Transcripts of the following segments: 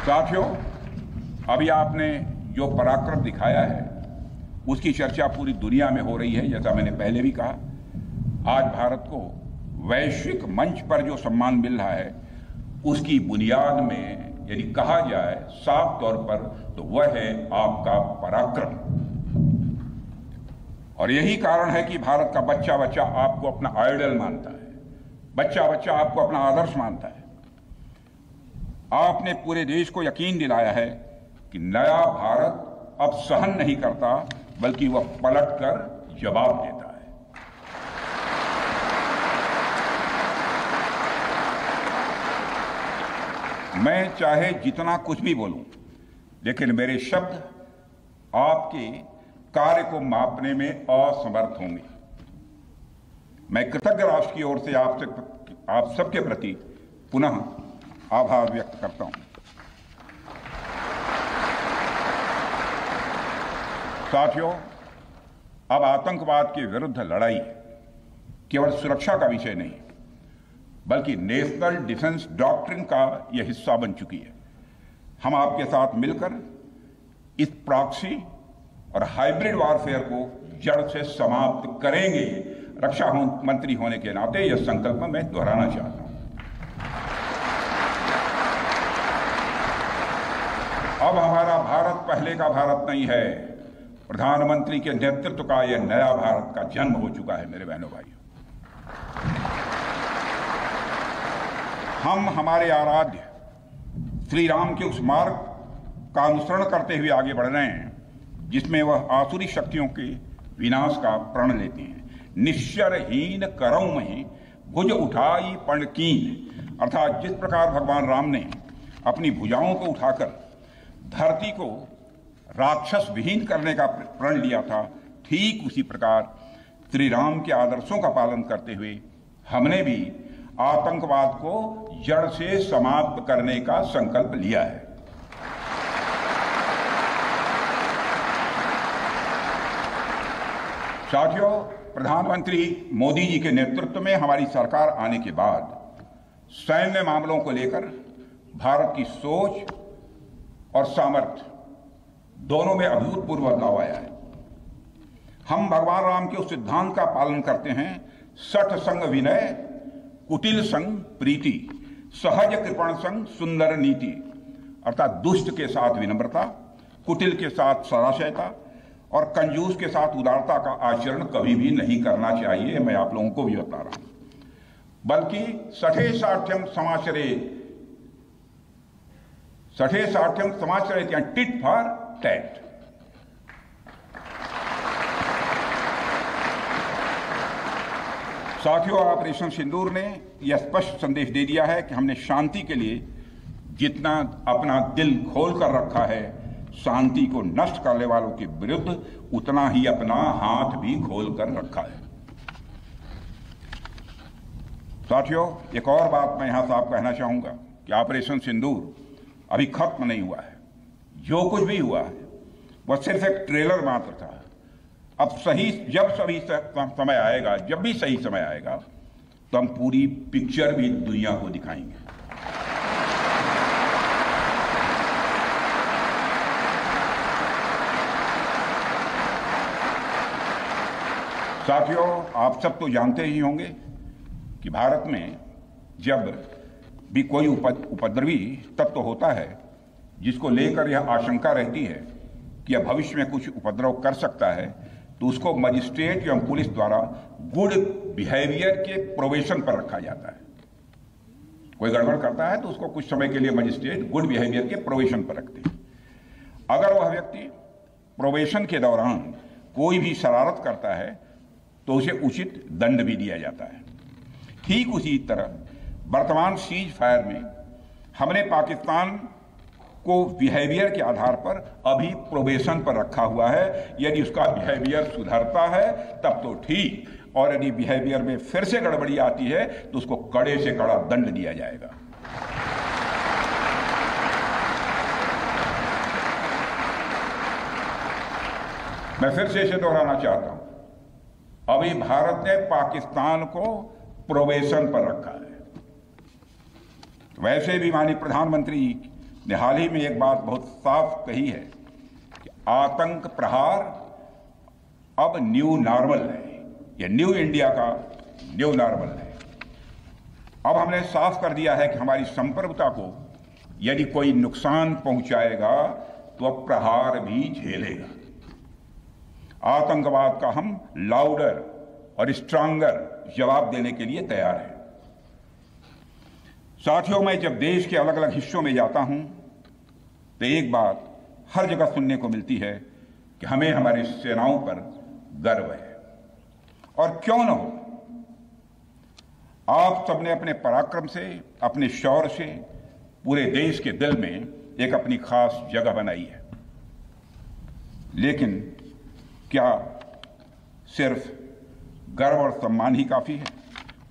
साथियों, अभी आपने जो पराक्रम दिखाया है उसकी चर्चा पूरी दुनिया में हो रही है। जैसा मैंने पहले भी कहा, आज भारत को वैश्विक मंच पर जो सम्मान मिल रहा है उसकी बुनियाद में यदि कहा जाए साफ तौर पर तो वह है आपका पराक्रम। और यही कारण है कि भारत का बच्चा बच्चा आपको अपना आइडल मानता है, बच्चा बच्चा आपको अपना आदर्श मानता है। आपने पूरे देश को यकीन दिलाया है कि नया भारत अब सहन नहीं करता बल्कि वह पलटकर जवाब देता है। मैं चाहे जितना कुछ भी बोलूं, लेकिन मेरे शब्द आपके कार्य को मापने में असमर्थ होंगे। मैं कृतज्ञ राष्ट्र की ओर से आप सबके प्रति पुनः आभार व्यक्त करता हूं। साथियों, अब आतंकवाद के विरुद्ध लड़ाई केवल सुरक्षा का विषय नहीं बल्कि नेशनल डिफेंस डॉक्ट्रिन का यह हिस्सा बन चुकी है। हम आपके साथ मिलकर इस प्रॉक्सी और हाइब्रिड वॉरफेयर को जड़ से समाप्त करेंगे। रक्षा मंत्री होने के नाते यह संकल्प मैं दोहराना चाहता हूं। अब हमारा भारत पहले का भारत नहीं है। प्रधानमंत्री के नेतृत्व का यह नया भारत का जन्म हो चुका है। मेरे बहनों भाइयों, हम हमारे आराध्य श्री राम के उस मार्ग का अनुसरण करते हुए आगे बढ़ रहे हैं जिसमें वह आसुरी शक्तियों के विनाश का प्रण लेते हैं। निश्चरहीन करऊं मही भुज उठाई पण कीन, अर्थात जिस प्रकार भगवान राम ने अपनी भुजाओं को उठाकर धरती को राक्षस विहीन करने का प्रण लिया था, ठीक उसी प्रकार श्री राम के आदर्शों का पालन करते हुए हमने भी आतंकवाद को जड़ से समाप्त करने का संकल्प लिया है। साथियों, प्रधानमंत्री मोदी जी के नेतृत्व में हमारी सरकार आने के बाद सैन्य मामलों को लेकर भारत की सोच और सामर्थ्य दोनों में अभूतपूर्व बदलाव आया है। हम भगवान राम के उस सिद्धांत का पालन करते हैं, सठ संग विनय कुटिल संग प्रीति सहज कृपण संग सुंदर नीति, अर्थात दुष्ट के साथ विनम्रता, कुटिल के साथ सदाशयता और कंजूस के साथ उदारता का आचरण कभी भी नहीं करना चाहिए। मैं आप लोगों को भी बता रहा हूं, बल्कि सठे साठ्यम समाचरित या टिट फॉर टैट। साथियों, ऑपरेशन सिंदूर ने यह स्पष्ट संदेश दे दिया है कि हमने शांति के लिए जितना अपना दिल खोल कर रखा है, शांति को नष्ट करने वालों के विरुद्ध उतना ही अपना हाथ भी खोल कर रखा है। साथियों, एक और बात मैं यहां साफ कहना चाहूंगा कि ऑपरेशन सिंदूर अभी खत्म नहीं हुआ है। जो कुछ भी हुआ है वह सिर्फ एक ट्रेलर मात्र था। अब जब भी सही समय आएगा तो हम पूरी पिक्चर भी दुनिया को दिखाएंगे। साथियों, आप सब तो जानते ही होंगे कि भारत में जब भी कोई उपद्रवी तत्व होता है जिसको लेकर यह आशंका रहती है कि यह भविष्य में कुछ उपद्रव कर सकता है, तो उसको मजिस्ट्रेट एवं पुलिस द्वारा गुड बिहेवियर के प्रोबेशन पर रखा जाता है। कोई गड़बड़ करता है तो उसको कुछ समय के लिए मजिस्ट्रेट गुड बिहेवियर के प्रोबेशन पर रखते हैं। अगर वह व्यक्ति प्रोबेशन के दौरान कोई भी शरारत करता है तो उसे उचित दंड भी दिया जाता है। ठीक उसी तरह वर्तमान सीज फायर में हमने पाकिस्तान को बिहेवियर के आधार पर अभी प्रोबेशन पर रखा हुआ है। यदि उसका बिहेवियर सुधरता है तब तो ठीक, और यदि बिहेवियर में फिर से गड़बड़ी आती है तो उसको कड़े से कड़ा दंड दिया जाएगा। मैं फिर से इसे दोहराना चाहता हूं, अभी भारत ने पाकिस्तान को प्रोबेशन पर रखा है। वैसे भी माननीय प्रधानमंत्री ने हाल ही में एक बात बहुत साफ कही है कि आतंक प्रहार अब न्यू नॉर्मल है, यह न्यू इंडिया का न्यू नॉर्मल है। अब हमने साफ कर दिया है कि हमारी संप्रभुता को यदि कोई नुकसान पहुंचाएगा तो अब प्रहार भी झेलेगा। आतंकवाद का हम लाउडर और स्ट्रांगर जवाब देने के लिए तैयार हैं। साथियों, मैं जब देश के अलग अलग हिस्सों में जाता हूं तो एक बात हर जगह सुनने को मिलती है कि हमें हमारी सेनाओं पर गर्व है। और क्यों न हो, आप सबने अपने पराक्रम से, अपने शौर्य से पूरे देश के दिल में एक अपनी खास जगह बनाई है। लेकिन क्या सिर्फ गर्व और सम्मान ही काफी है?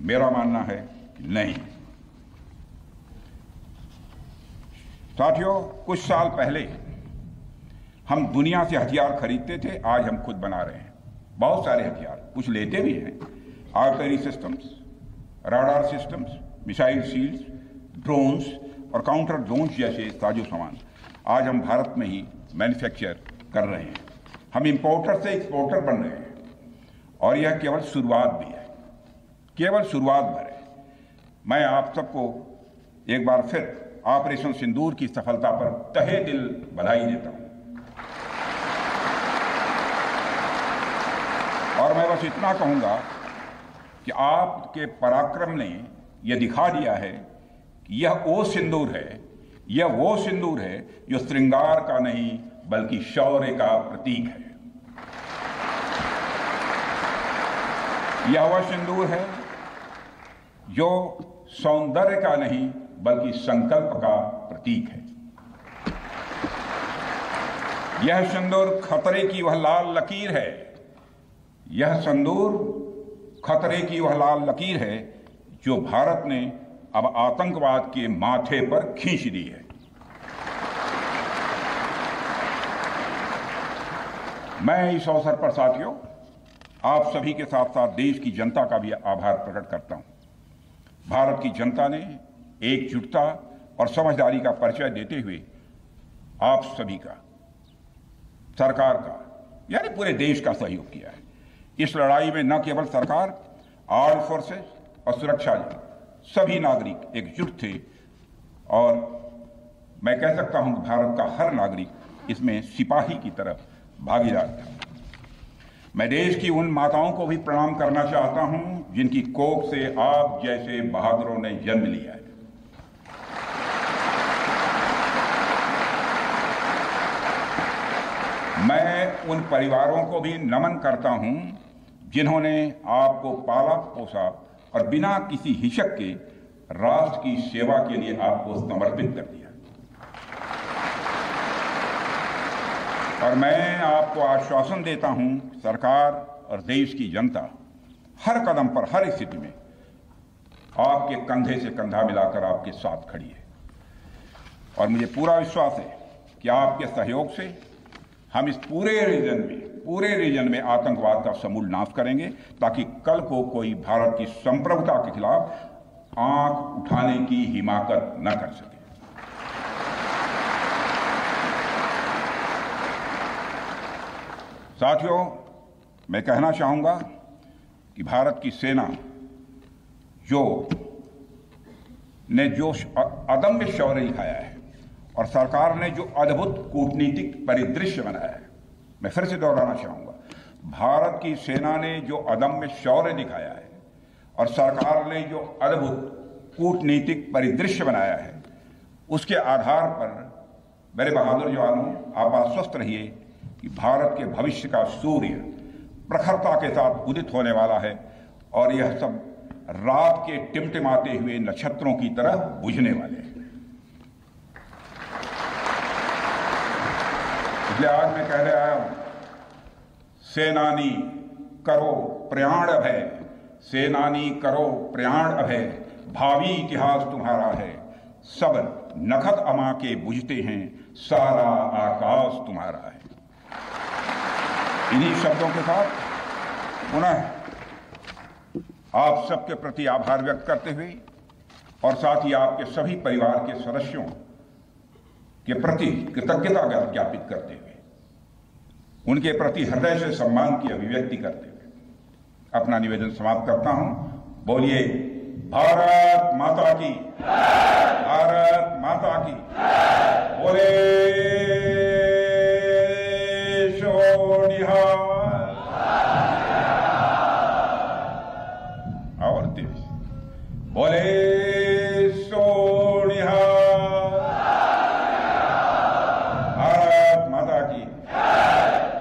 मेरा मानना है कि नहीं। साथियों, कुछ साल पहले हम दुनिया से हथियार खरीदते थे, आज हम खुद बना रहे हैं बहुत सारे हथियार। कुछ लेते भी हैं, artillery systems, radar systems, missile shields, drones और काउंटर ड्रोन्स जैसे साजो सामान आज हम भारत में ही मैन्युफैक्चर कर रहे हैं। हम इंपोर्टर से एक्सपोर्टर बन रहे हैं और यह केवल शुरुआत भी है, केवल शुरुआत भर है। मैं आप सबको एक बार फिर ऑपरेशन सिंदूर की सफलता पर तहे दिल बधाई देता हूं। और मैं बस इतना कहूंगा कि आपके पराक्रम ने यह दिखा दिया है कि यह वो सिंदूर है, यह वो सिंदूर है जो श्रृंगार का नहीं बल्कि शौर्य का प्रतीक है। यह वह सिंदूर है जो सौंदर्य का नहीं बल्कि संकल्प का प्रतीक है। यह सिंदूर खतरे की वह लाल लकीर है, यह सिंदूर खतरे की वह लाल लकीर है जो भारत ने अब आतंकवाद के माथे पर खींच दी है। मैं इस अवसर पर साथियों आप सभी के साथ साथ देश की जनता का भी आभार प्रकट करता हूं। भारत की जनता ने एकजुटता और समझदारी का परिचय देते हुए आप सभी का, सरकार का, यानी पूरे देश का सहयोग किया है। इस लड़ाई में न केवल सरकार, आर्म फोर्सेस और सुरक्षा बल, सभी नागरिक एकजुट थे और मैं कह सकता हूं कि भारत का हर नागरिक इसमें सिपाही की तरह भागीदार था। मैं देश की उन माताओं को भी प्रणाम करना चाहता हूं जिनकी कोख से आप जैसे बहादुरों ने जन्म लिया है। मैं उन परिवारों को भी नमन करता हूं जिन्होंने आपको पाला पोसा और बिना किसी हिचक के राष्ट्र की सेवा के लिए आपको समर्पित कर दिया। और मैं आपको आश्वासन देता हूं, सरकार और देश की जनता हर कदम पर, हर स्थिति में आपके कंधे से कंधा मिलाकर आपके साथ खड़ी है। और मुझे पूरा विश्वास है कि आपके सहयोग से हम इस पूरे रीजन में आतंकवाद का समूल नाश करेंगे, ताकि कल को कोई भारत की संप्रभुता के खिलाफ आंख उठाने की हिमाकत न कर सके। साथियों, मैं कहना चाहूंगा कि भारत की सेना ने जो अदम्य शौर्य दिखाया है और सरकार ने जो अद्भुत कूटनीतिक परिदृश्य बनाया है, मैं फिर से दोहराना चाहूंगा, भारत की सेना ने जो अदम्य शौर्य दिखाया है और सरकार ने जो अद्भुत कूटनीतिक परिदृश्य बनाया है, उसके आधार पर मेरे बहादुर जवानों, आप आश्वस्त रहिए कि भारत के भविष्य का सूर्य प्रखरता के साथ उदित होने वाला है और यह सब रात के टिमटिमाते हुए नक्षत्रों की तरह बुझने वाले हैं। इसलिए आज मैं कह रहा हूं, सेनानी करो प्रयाण अभय, सेनानी करो प्रयाण अभय, भावी इतिहास तुम्हारा है, सब नखत अमा के बुझते हैं, सारा आकाश तुम्हारा है। इन्हीं शब्दों के साथ पुनः आप सबके प्रति आभार व्यक्त करते हुए और साथ ही आपके सभी परिवार के सदस्यों के प्रति कृतज्ञता ज्ञापित करते हुए, उनके प्रति हृदय से सम्मान की अभिव्यक्ति करते हुए अपना निवेदन समाप्त करता हूं। बोलिए भारत माता की, भारत माता की। बोले शो निहाल। और तेज बोले शो निहाल। भारत माता की।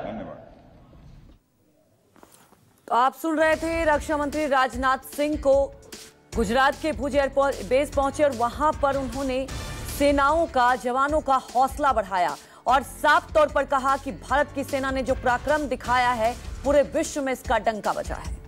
धन्यवाद। तो आप सुन रहे थे रक्षा मंत्री राजनाथ सिंह को गुजरात के भुज एयरपोर्ट बेस पहुंचे और वहां पर उन्होंने सेनाओं का, जवानों का हौसला बढ़ाया और साफ तौर पर कहा कि भारत की सेना ने जो पराक्रम दिखाया है पूरे विश्व में इसका डंका बजा है।